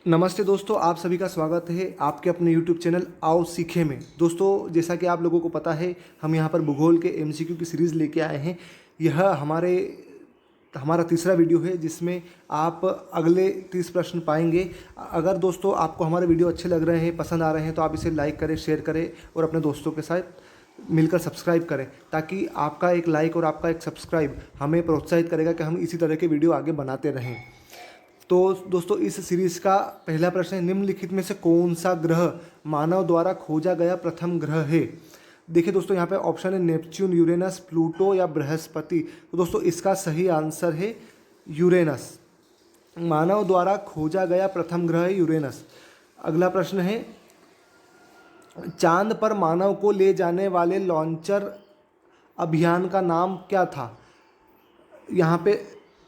नमस्ते दोस्तों, आप सभी का स्वागत है आपके अपने यूट्यूब चैनल आओ सीखे में। दोस्तों, जैसा कि आप लोगों को पता है, हम यहाँ पर भूगोल के एमसीक्यू की सीरीज़ लेके आए हैं। यह हमारा तीसरा वीडियो है जिसमें आप अगले 30 प्रश्न पाएंगे। अगर दोस्तों आपको हमारे वीडियो अच्छे लग रहे हैं, पसंद आ रहे हैं, तो आप इसे लाइक करें, शेयर करें और अपने दोस्तों के साथ मिलकर सब्सक्राइब करें, ताकि आपका एक लाइक और आपका एक सब्सक्राइब हमें प्रोत्साहित करेगा कि हम इसी तरह के वीडियो आगे बनाते रहें। तो दोस्तों, इस सीरीज़ का पहला प्रश्न है, निम्नलिखित में से कौन सा ग्रह मानव द्वारा खोजा गया प्रथम ग्रह है। देखिए दोस्तों, यहाँ पे ऑप्शन है नेपच्यून, यूरेनस, प्लूटो या बृहस्पति। तो दोस्तों, इसका सही आंसर है यूरेनस। मानव द्वारा खोजा गया प्रथम ग्रह है यूरेनस। अगला प्रश्न है, चांद पर मानव को ले जाने वाले लॉन्चर अभियान का नाम क्या था। यहाँ पे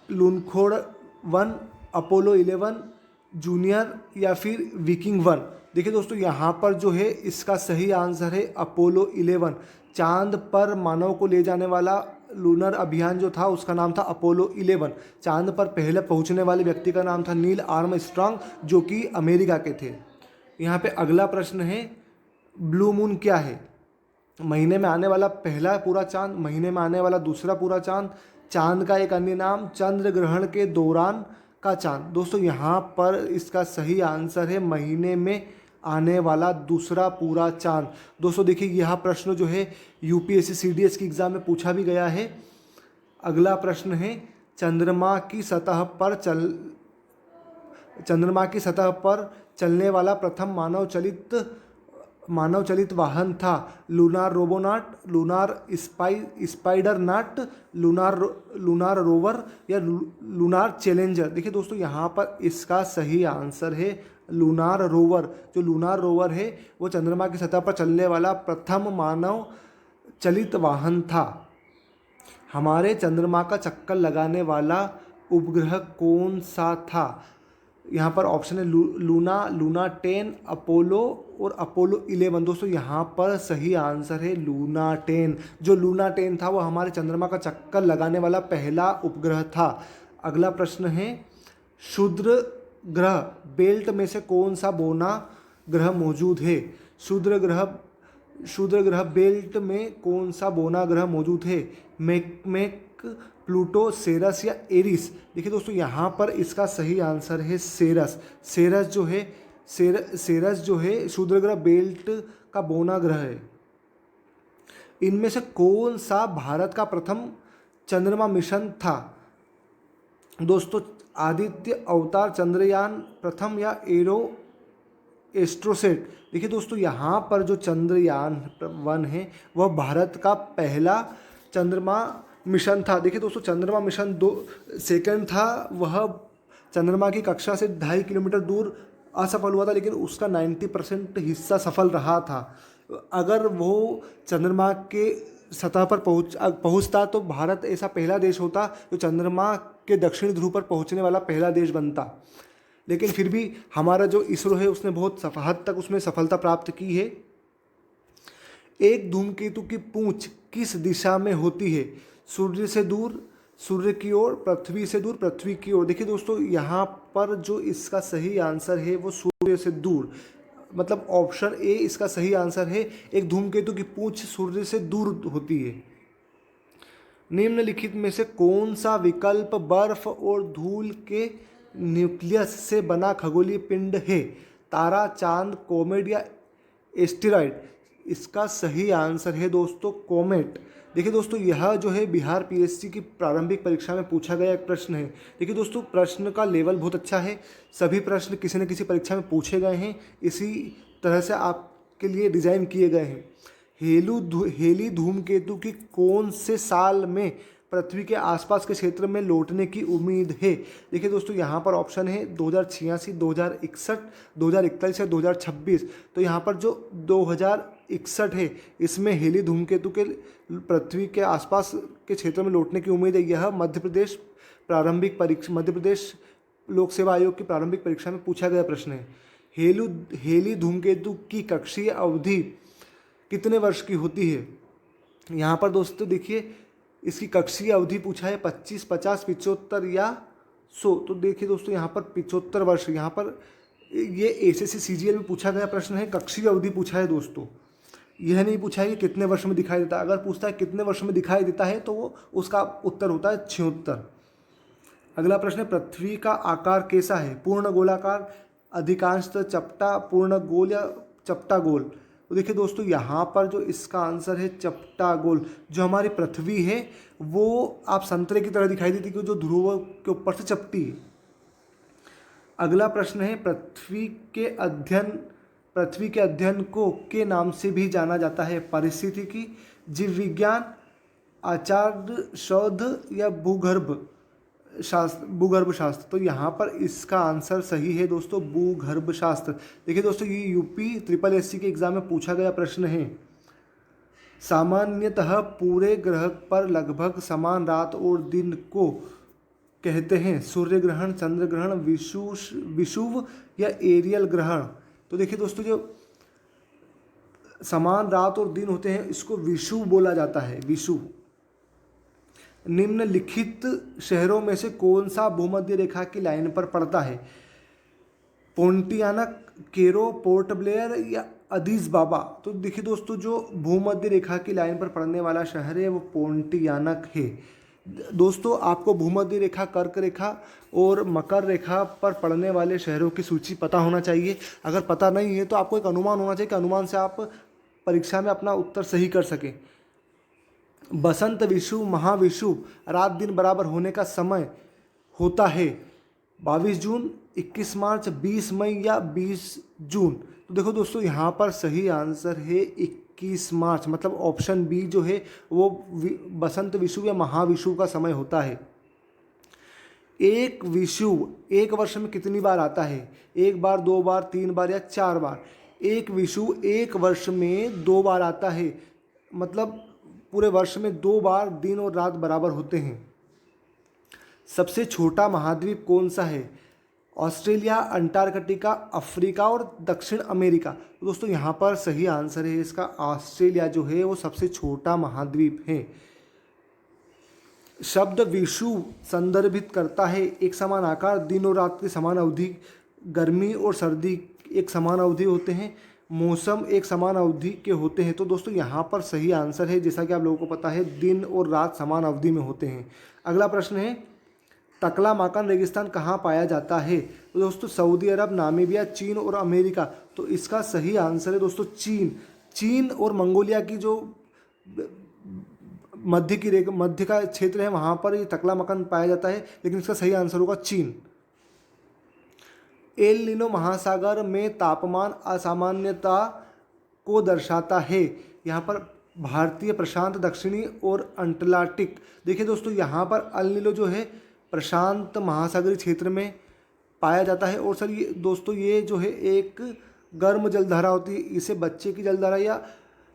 लूनखोड़ 1, अपोलो 11, जूनियर या फिर विकिंग 1। देखिए दोस्तों, यहाँ पर जो है इसका सही आंसर है अपोलो 11। चांद पर मानव को ले जाने वाला लूनर अभियान जो था उसका नाम था अपोलो 11। चांद पर पहले पहुँचने वाले व्यक्ति का नाम था नील आर्मस्ट्रांग, जो कि अमेरिका के थे। यहाँ पे अगला प्रश्न है, ब्लू मून क्या है। महीने में आने वाला पहला पूरा चांद, महीने में आने वाला दूसरा पूरा चांद, चांद का एक अन्य नाम, चंद्र ग्रहण के दौरान का चांद। दोस्तों, यहाँ पर इसका सही आंसर है महीने में आने वाला दूसरा पूरा चांद। दोस्तों देखिए, यह प्रश्न जो है यूपीएससी सीडीएस की एग्जाम में पूछा भी गया है। अगला प्रश्न है, चंद्रमा की सतह पर चलने वाला प्रथम मानव चलित वाहन था लूनार रोबोनाट, लूनार स्पाइडर नाट, लूनार रोवर या लूनार चैलेंजर। देखिए दोस्तों, यहाँ पर इसका सही आंसर है लूनार रोवर। जो लूनार रोवर है वो चंद्रमा की सतह पर चलने वाला प्रथम मानव चलित वाहन था। हमारे चंद्रमा का चक्कर लगाने वाला उपग्रह कौन सा था। यहाँ पर ऑप्शन है लूना 10, अपोलो और अपोलो 11। दोस्तों, यहाँ पर सही आंसर है लूना 10। जो लूना 10 था वो हमारे चंद्रमा का चक्कर लगाने वाला पहला उपग्रह था। अगला प्रश्न है, क्षुद्र ग्रह बेल्ट में से कौन सा बौना ग्रह मौजूद है। क्षुद्र ग्रह बेल्ट में कौन सा बौना ग्रह मौजूद है। मेक प्लूटो, सेरस या एरिस। देखिए दोस्तों, यहाँ पर इसका सही आंसर है सेरस। सेरस जो है क्षुद्र ग्रह बेल्ट का बौना ग्रह है। इनमें से कौन सा भारत का प्रथम चंद्रमा मिशन था। दोस्तों, आदित्य, अवतार, चंद्रयान प्रथम या एस्ट्रोसेट। देखिए दोस्तों, यहाँ पर जो चंद्रयान 1 है वह भारत का पहला चंद्रमा मिशन था। देखिए दोस्तों, चंद्रमा मिशन 2 सेकंड था, वह चंद्रमा की कक्षा से 2.5 किलोमीटर दूर असफल हुआ था, लेकिन उसका 90% हिस्सा सफल रहा था। अगर वो चंद्रमा के सतह पर पहुंचता तो भारत ऐसा पहला देश होता जो चंद्रमा के दक्षिणी ध्रुव पर पहुंचने वाला पहला देश बनता। लेकिन फिर भी हमारा जो इसरो है उसने बहुत हद तक उसमें सफलता प्राप्त की है। एक धूमकेतु की पूंछ किस दिशा में होती है। सूर्य से दूर, सूर्य की ओर, पृथ्वी से दूर, पृथ्वी की ओर। देखिए दोस्तों, यहाँ पर जो इसका सही आंसर है वो सूर्य से दूर, मतलब ऑप्शन ए इसका सही आंसर है। एक धूमकेतु की पूंछ सूर्य से दूर होती है। निम्नलिखित में से कौन सा विकल्प बर्फ और धूल के न्यूक्लियस से बना खगोलीय पिंड है। तारा, चांद, कॉमेट या एस्टेरॉइड। इसका सही आंसर है दोस्तों कॉमेट। देखिए दोस्तों, यह जो है बिहार पीएससी की प्रारंभिक परीक्षा में पूछा गया एक प्रश्न है। देखिए दोस्तों, प्रश्न का लेवल बहुत अच्छा है। सभी प्रश्न किसी न किसी परीक्षा में पूछे गए हैं, इसी तरह से आपके लिए डिज़ाइन किए गए हैं। हेली धूमकेतु की कौन से साल में पृथ्वी के आसपास के क्षेत्र में लौटने की उम्मीद है। देखिए दोस्तों, यहाँ पर ऑप्शन है 2086, 2061, 2041 या 2026। तो यहाँ पर जो 2061 है, इसमें हेली धूमकेतु के पृथ्वी के आसपास के क्षेत्र में लौटने की उम्मीद है। यह मध्य प्रदेश लोक सेवा आयोग की प्रारंभिक परीक्षा में पूछा गया प्रश्न है। हेली धूमकेतु की कक्षीय अवधि कितने वर्ष की होती है। यहाँ पर दोस्तों देखिए, इसकी कक्षीय अवधि पूछा है 25, 50, 75 या 100। तो देखिए दोस्तों, यहाँ पर 75 वर्ष, यहाँ पर ये एसएससी सीजीएल में पूछा गया प्रश्न है, कक्षीय अवधि पूछा है दोस्तों। यह नहीं पूछा है कि कितने वर्ष में दिखाई देता है। अगर पूछता है कितने वर्ष में दिखाई देता है तो वो उसका उत्तर होता है 76। अगला प्रश्न है, पृथ्वी का आकार कैसा है? पूर्ण गोलाकार, अधिकांशतः चपटा, पूर्ण गोल या चपटा गोल? तो देखिए दोस्तों, यहाँ पर जो इसका आंसर है चपटा गोल। जो हमारी पृथ्वी है वो आप संतरे की तरह दिखाई देती है, जो ध्रुव के ऊपर से चपटी है। अगला प्रश्न है, पृथ्वी के अध्ययन को के नाम से भी जाना जाता है? पारिस्थितिकी, जीव विज्ञान, आचार्य शोध या भूगर्भ शास्त्र? तो यहाँ पर इसका आंसर सही है दोस्तों, भूगर्भ शास्त्र। देखिए दोस्तों, ये यूपी SSSC के एग्जाम में पूछा गया प्रश्न है। सामान्यतः पूरे ग्रह पर लगभग समान रात और दिन को कहते हैं सूर्य ग्रहण, चंद्र ग्रहण, विषुव या एरियल ग्रहण? तो देखिए दोस्तों, जो समान रात और दिन होते हैं इसको विषुव बोला जाता है, विषुव। निम्नलिखित शहरों में से कौन सा भूमध्य रेखा की लाइन पर पड़ता है? पोंटियानक, केरो, पोर्ट ब्लेयर या अदीस बाबा? तो देखिए दोस्तों, जो भूमध्य रेखा की लाइन पर पड़ने वाला शहर है वो पोंटियानक है। दोस्तों, आपको भूमध्य रेखा, कर्क रेखा और मकर रेखा पर पड़ने वाले शहरों की सूची पता होना चाहिए। अगर पता नहीं है तो आपको एक अनुमान होना चाहिए कि अनुमान से आप परीक्षा में अपना उत्तर सही कर सकें। बसंत विषुव, महाविषुव, रात दिन बराबर होने का समय होता है 22 जून, 21 मार्च, 20 मई या 20 जून? तो देखो दोस्तों, यहाँ पर सही आंसर है 21 मार्च, मतलब ऑप्शन बी जो है वो बसंत विषुव या महाविषुव का समय होता है। एक विषुव एक वर्ष में कितनी बार आता है? 1 बार, 2 बार, 3 बार या 4 बार? एक विषुव एक वर्ष में 2 बार आता है, मतलब पूरे वर्ष में 2 बार दिन और रात बराबर होते हैं। सबसे छोटा महाद्वीप कौन सा है? ऑस्ट्रेलिया, अंटार्कटिका, अफ्रीका और दक्षिण अमेरिका? तो दोस्तों, यहाँ पर सही आंसर है इसका ऑस्ट्रेलिया जो है वो सबसे छोटा महाद्वीप है। शब्द विषुव संदर्भित करता है एक समान आकार, दिन और रात की समान अवधि, गर्मी और सर्दी एक समान अवधि होते हैं, मौसम एक समान अवधि के होते हैं? तो दोस्तों, यहाँ पर सही आंसर है, जैसा कि आप लोगों को पता है, दिन और रात समान अवधि में होते हैं। अगला प्रश्न है, टकलामाकन रेगिस्तान कहाँ पाया जाता है? तो दोस्तों, सऊदी अरब, नामीबिया, चीन और अमेरिका? तो इसका सही आंसर है दोस्तों चीन और मंगोलिया की जो मध्य का क्षेत्र है वहाँ पर ये टकलामाकन पाया जाता है, लेकिन इसका सही आंसर होगा चीन। एल नीनो महासागर में तापमान असामान्यता को दर्शाता है? यहाँ पर भारतीय प्रशांत, दक्षिणी और अंटार्कटिक? देखिए दोस्तों, यहाँ पर एल नीनो जो है प्रशांत महासागरीय क्षेत्र में पाया जाता है। और सर ये दोस्तों, ये जो है एक गर्म जलधारा होती है, इसे बच्चे की जलधारा या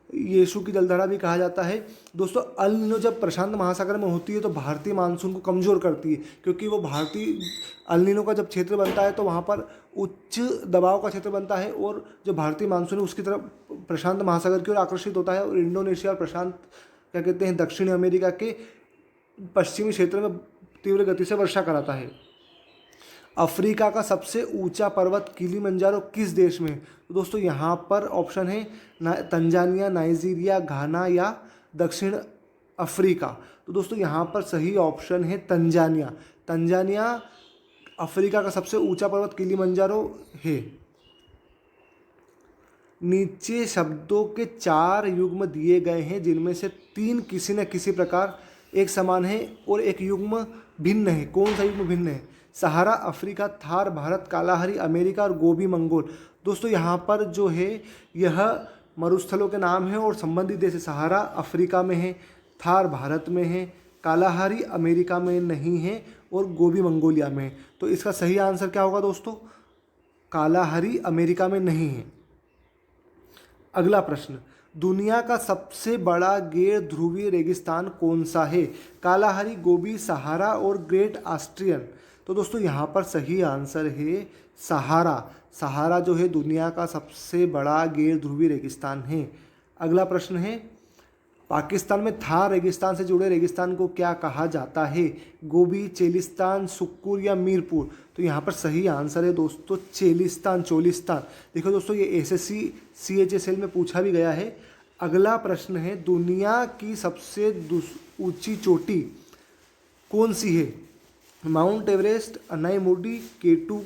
यीशु की जलधारा भी कहा जाता है। दोस्तों, एल नीनो जब प्रशांत महासागर में होती है तो भारतीय मानसून को कमज़ोर करती है, क्योंकि वो एल नीनो का जब क्षेत्र बनता है तो वहाँ पर उच्च दबाव का क्षेत्र बनता है और जो भारतीय मानसून है उसकी तरफ प्रशांत महासागर की ओर आकर्षित होता है और इंडोनेशिया और प्रशांत क्या कहते हैं दक्षिणी अमेरिका के पश्चिमी क्षेत्र में तीव्र गति से वर्षा कराता है। अफ्रीका का सबसे ऊंचा पर्वत किलिमंजारो किस देश में? तो दोस्तों, यहाँ पर ऑप्शन है तंजानिया, नाइजीरिया, घाना या दक्षिण अफ्रीका? तो दोस्तों, यहाँ पर सही ऑप्शन है तंजानिया अफ्रीका का सबसे ऊंचा पर्वत किलिमंजारो है। नीचे शब्दों के 4 युग्म दिए गए हैं जिनमें से 3 किसी न किसी प्रकार एक समान है और एक युग्म भिन्न है। कौन सा युग्म भिन्न है? Sahara, Africa, Thar, Bharat, Kalahari, America और गोबी मंगोल? दोस्तों, यहाँ पर जो है यह मरुस्थलों के नाम है और संबंधित देश सहारा अफ्रीका में है, थार भारत में है, कालाहारी अमेरिका में नहीं है और गोबी मंगोलिया में है। तो इसका सही आंसर क्या होगा दोस्तों? कालाहारी अमेरिका में नहीं है। अगला प्रश्न, दुनिया का सबसे बड़ा गैर ध्रुवीय रेगिस्तान कौन सा है? कालाहारी, गोबी, सहारा और ग्रेट ऑस्ट्रियन? तो दोस्तों, यहाँ पर सही आंसर है सहारा जो है दुनिया का सबसे बड़ा गैर ध्रुवीय रेगिस्तान है। अगला प्रश्न है, पाकिस्तान में थार रेगिस्तान से जुड़े रेगिस्तान को क्या कहा जाता है? गोबी, चेलिस्तान, सुक्कुर या मीरपुर? तो यहाँ पर सही आंसर है दोस्तों चेलिस्तान, चोलिस्तान। देखो दोस्तों ये एसएससी CHSL में पूछा भी गया है। अगला प्रश्न है, दुनिया की सबसे ऊंची चोटी कौन सी है? माउंट एवरेस्ट, अनाईमुडी, K2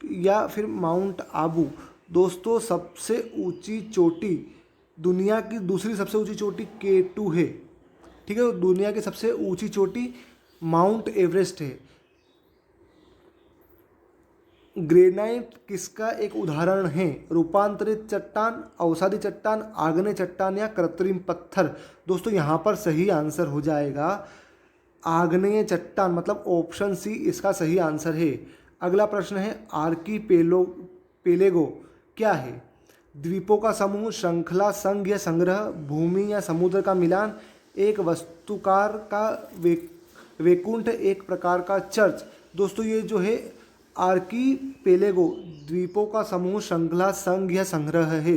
या फिर माउंट आबू? दोस्तों सबसे ऊंची चोटी, दुनिया की दूसरी सबसे ऊंची चोटी K2 है। ठीक है, दुनिया की सबसे ऊंची चोटी माउंट एवरेस्ट है। ग्रेनाइट किसका एक उदाहरण है? रूपांतरित चट्टान, अवसादी चट्टान, आग्नेय चट्टान या कृत्रिम पत्थर? दोस्तों यहाँ पर सही आंसर हो जाएगा आग्नेय चट्टान, मतलब ऑप्शन सी इसका सही आंसर है। अगला प्रश्न है, पेलेगो क्या है? द्वीपों का समूह, श्रृंखला, संघ या संग्रह, भूमि या समुद्र का मिलान, एक वस्तुकार का वेकुंठ, एक प्रकार का चर्च? दोस्तों ये जो है आर्कीपेलेगो द्वीपों का समूह, श्रृंखला, संघ या संग्रह है।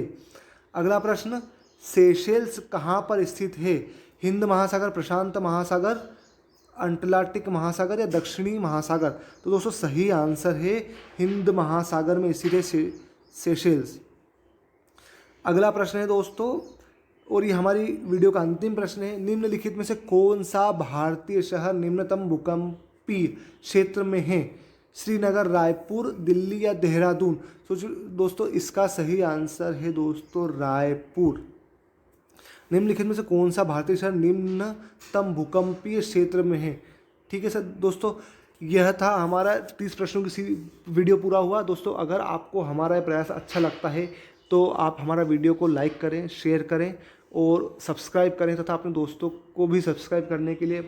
अगला प्रश्न, सेशेल्स कहाँ पर स्थित है? हिंद महासागर, प्रशांत महासागर, अटलांटिक महासागर या दक्षिणी महासागर? तो दोस्तों सही आंसर है हिंद महासागर में स्थित है सेशेल्स। अगला प्रश्न है दोस्तों, और ये हमारी वीडियो का अंतिम प्रश्न है, निम्नलिखित में से कौन सा भारतीय शहर निम्नतम भूकंपीय क्षेत्र में है? श्रीनगर, रायपुर, दिल्ली या देहरादून? तो दोस्तों इसका सही आंसर है दोस्तों रायपुर। निम्नलिखित में से कौन सा भारतीय शहर निम्नतम भूकंपीय क्षेत्र में है? ठीक है सर दोस्तों, यह था हमारा 30 प्रश्नों की वीडियो पूरा हुआ। दोस्तों अगर आपको हमारा प्रयास अच्छा लगता है तो आप हमारा वीडियो को लाइक करें, शेयर करें और सब्सक्राइब करें तथा अपने दोस्तों को भी सब्सक्राइब करने के लिए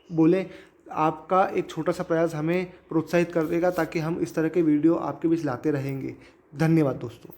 बोलें। आपका एक छोटा सा प्रयास हमें प्रोत्साहित कर देगा ताकि हम इस तरह के वीडियो आपके बीच लाते रहेंगे। धन्यवाद दोस्तों।